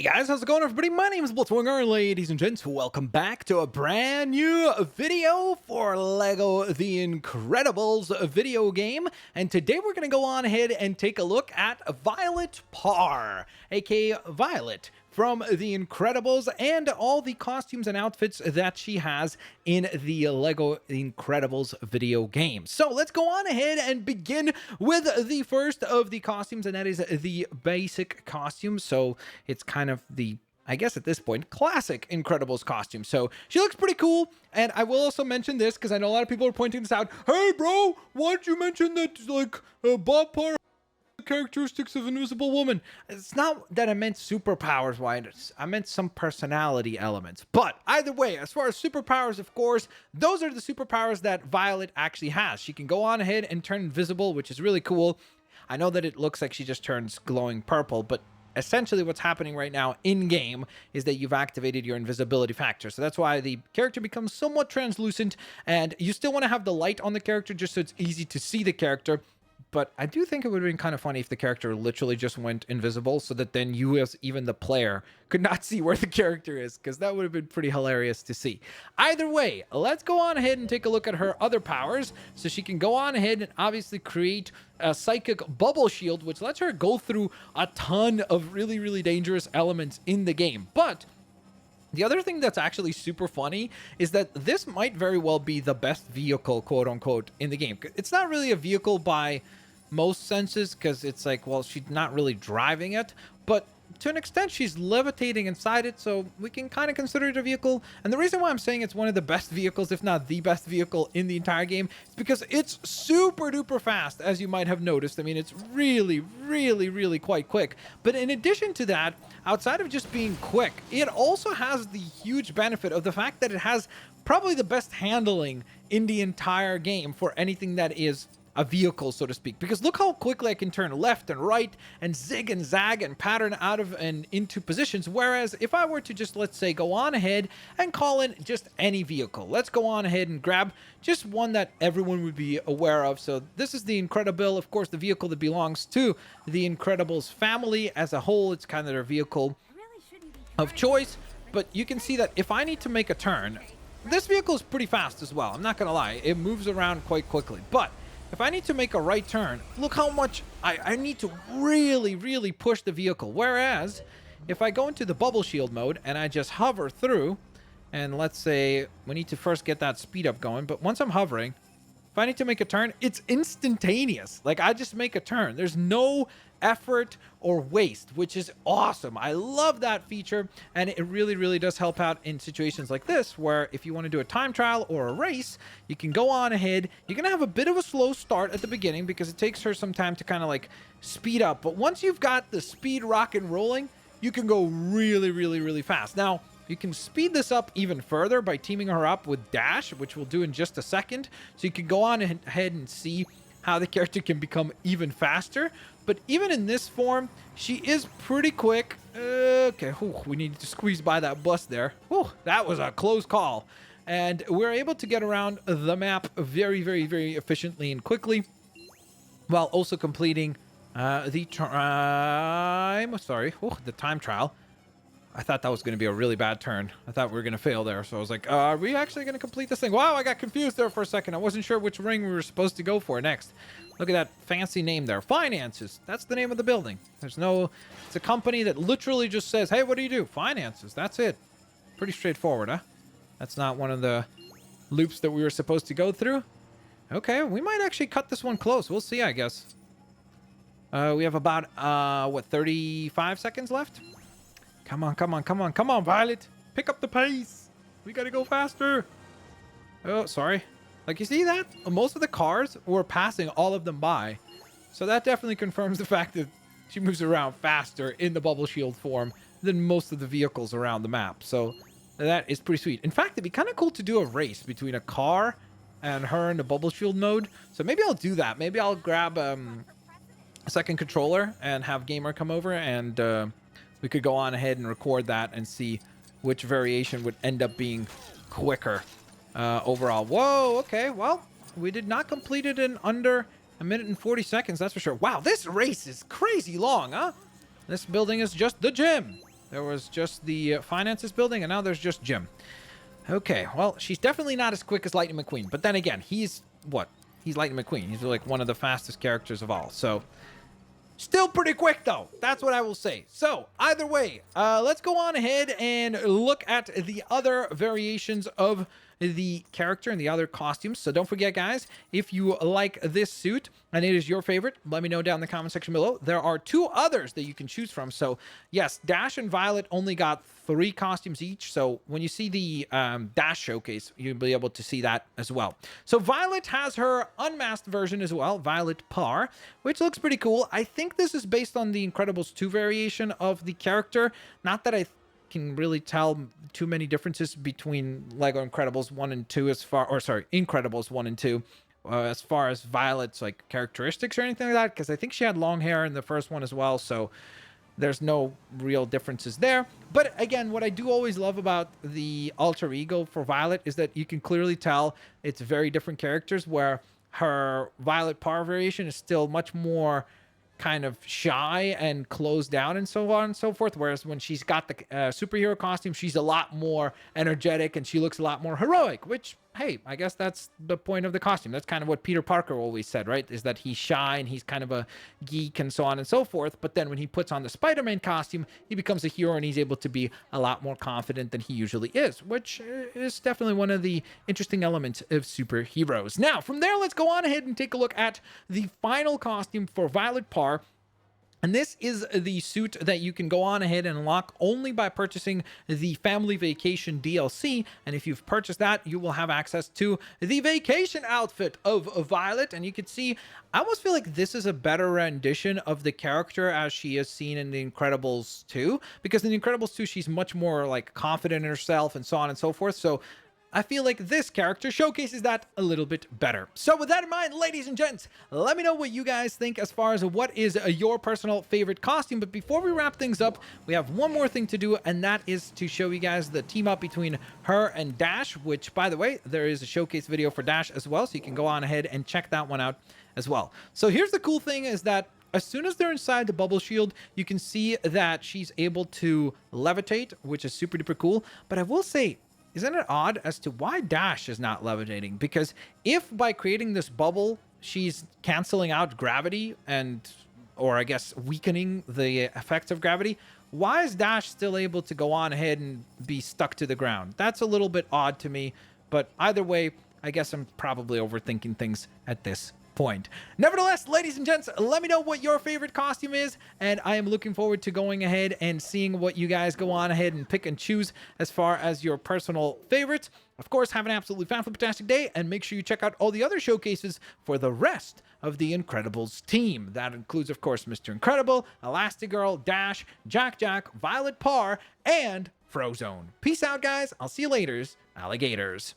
Hey guys, how's it going everybody? My name is Blitzwinger, ladies and gents. Welcome back to a brand new video for LEGO The Incredibles video game. And today we're going to go on ahead and take a look at Violet Parr, aka Violet, from The Incredibles, and all the costumes and outfits that she has in the LEGO The Incredibles video game. So let's go on ahead and begin with the first of the costumes, and that is the basic costume. So it's kind of the, I guess at this point, classic Incredibles costume. So she looks pretty cool. And I will also mention this because I know a lot of people are pointing this out. Hey bro, why'd you mention that Bob Parr characteristics of Invisible Woman? It's not that I meant superpowers wise, I meant some personality elements. But either way, as far as superpowers, of course, those are the superpowers that Violet actually has. She can go on ahead and turn invisible, which is really cool. I know that it looks like she just turns glowing purple, but essentially what's happening right now in game is that you've activated your invisibility factor. So that's why the character becomes somewhat translucent, and you still want to have the light on the character just so it's easy to see the character. But I do think it would have been kind of funny if the character literally just went invisible so that then you, as even the player, could not see where the character is, because that would have been pretty hilarious to see. Either way, let's go on ahead and take a look at her other powers. So she can go on ahead and obviously create a psychic bubble shield, which lets her go through a ton of really, really dangerous elements in the game. But the other thing that's actually super funny is that this might very well be the best vehicle, quote unquote, in the game. It's not really a vehicle by most senses because it's like, well, she's not really driving it, but to an extent she's levitating inside it, so we can kind of consider it a vehicle. And the reason why I'm saying it's one of the best vehicles, if not the best vehicle in the entire game, is because it's super duper fast, as you might have noticed. I mean, it's really, really, really quite quick. But in addition to that, outside of just being quick, it also has the huge benefit of the fact that it has probably the best handling in the entire game for anything that is a vehicle, so to speak, because look how quickly I can turn left and right and zig and zag and pattern out of and into positions. Whereas if I were to just, let's say, go on ahead and call in just any vehicle, let's go on ahead and grab just one that everyone would be aware of. So this is the Incredible, of course, the vehicle that belongs to the Incredibles family as a whole. It's kind of their vehicle of choice, but you can see that if I need to make a turn, this vehicle is pretty fast as well. I'm not gonna lie, it moves around quite quickly. But if I need to make a right turn, look how much I need to really, really push the vehicle. Whereas, if I go into the bubble shield mode and I just hover through, and let's say we need to first get that speed up going, but once I'm hovering, if I need to make a turn, it's instantaneous. Like, I just make a turn. There's no effort or waste, which is awesome. I love that feature, and it really, really does help out in situations like this, where if you want to do a time trial or a race, you can go on ahead. You're gonna have a bit of a slow start at the beginning because it takes her some time to kind of like speed up, but once you've got the speed rock and rolling, you can go really, really, really fast. Now, you can speed this up even further by teaming her up with Dash, which we'll do in just a second. So you can go on ahead and see how the character can become even faster. But even in this form, she is pretty quick. Okay, we need to squeeze by that bus there. That was a close call. And we're able to get around the map very, very, very efficiently and quickly, while also completing the time trial. I thought that was going to be a really bad turn. I thought we were going to fail there. So I was like, are we actually going to complete this thing? Wow, I got confused there for a second. I wasn't sure which ring we were supposed to go for next. Look at that fancy name there. Finances. That's the name of the building. It's a company that literally just says, hey, what do you do? Finances. That's it. Pretty straightforward, huh? That's not one of the loops that we were supposed to go through. Okay, we might actually cut this one close. We'll see, I guess. We have about, 35 seconds left? Come on, come on, come on, come on, Violet. Pick up the pace. We gotta go faster. Oh, sorry. Like, you see that? Most of the cars were passing all of them by. So that definitely confirms the fact that she moves around faster in the bubble shield form than most of the vehicles around the map. So that is pretty sweet. In fact, it'd be kind of cool to do a race between a car and her in the bubble shield mode. So maybe I'll do that. Maybe I'll grab a second controller and have Gamer come over, and we could go on ahead and record that and see which variation would end up being quicker overall. Whoa, okay, well, we did not complete it in under a minute and 40 seconds, that's for sure. Wow, this race is crazy long, huh? This building is just the gym. There was just the finances building, and now there's just gym. Okay, well, she's definitely not as quick as Lightning McQueen. But then again, he's what? He's Lightning McQueen. He's like one of the fastest characters of all. So still pretty quick, though. That's what I will say. So either way, let's go on ahead and look at the other variations of the character and the other costumes. So don't forget, guys, if you like this suit and it is your favorite, let me know down in the comment section below. There are 2 others that you can choose from. So yes, Dash and Violet only got 3 costumes each. So when you see the Dash showcase, you'll be able to see that as well. So Violet has her unmasked version as well, Violet Parr, which looks pretty cool. I think this is based on the Incredibles 2 variation of the character. Not that I can really tell too many differences between Lego Incredibles 1 and 2 Incredibles 1 and 2 as far as Violet's like characteristics or anything like that, because I think she had long hair in the first one as well, so there's no real differences there. But again, what I do always love about the alter ego for Violet is that you can clearly tell it's very different characters, where her Violet Parr variation is still much more kind of shy and closed down and so on and so forth, whereas when she's got the superhero costume, she's a lot more energetic and she looks a lot more heroic, which, hey, I guess that's the point of the costume. That's kind of what Peter Parker always said, right? Is that he's shy and he's kind of a geek and so on and so forth, but then when he puts on the Spider-Man costume, he becomes a hero and he's able to be a lot more confident than he usually is, which is definitely one of the interesting elements of superheroes. Now, from there, let's go on ahead and take a look at the final costume for Violet Parr. And this is the suit that you can go on ahead and unlock only by purchasing the Family Vacation DLC. And if you've purchased that, you will have access to the vacation outfit of Violet. And you can see, I almost feel like this is a better rendition of the character as she is seen in The Incredibles 2. Because in The Incredibles 2, she's much more like confident in herself and so on and so forth. So I feel like this character showcases that a little bit better. So with that in mind, ladies and gents, let me know what you guys think as far as what is your personal favorite costume. But before we wrap things up, we have one more thing to do, and that is to show you guys the team up between her and Dash, which, by the way, there is a showcase video for Dash as well, so you can go on ahead and check that one out as well. So here's the cool thing, is that as soon as they're inside the bubble shield, you can see that she's able to levitate, which is super duper cool. But I will say, isn't it odd as to why Dash is not levitating? Because if by creating this bubble, she's canceling out gravity or I guess weakening the effects of gravity, why is Dash still able to go on ahead and be stuck to the ground? That's a little bit odd to me, but either way, I guess I'm probably overthinking things at this point. Nevertheless, ladies and gents, let me know what your favorite costume is, and I am looking forward to going ahead and seeing what you guys go on ahead and pick and choose as far as your personal favorites. Of course, have an absolutely fantastic day, and make sure you check out all the other showcases for the rest of the Incredibles team. That includes, of course, Mr. Incredible, Elastigirl, Dash, Jack, Violet Parr, and Frozone. Peace out, guys. I'll see you later, alligators.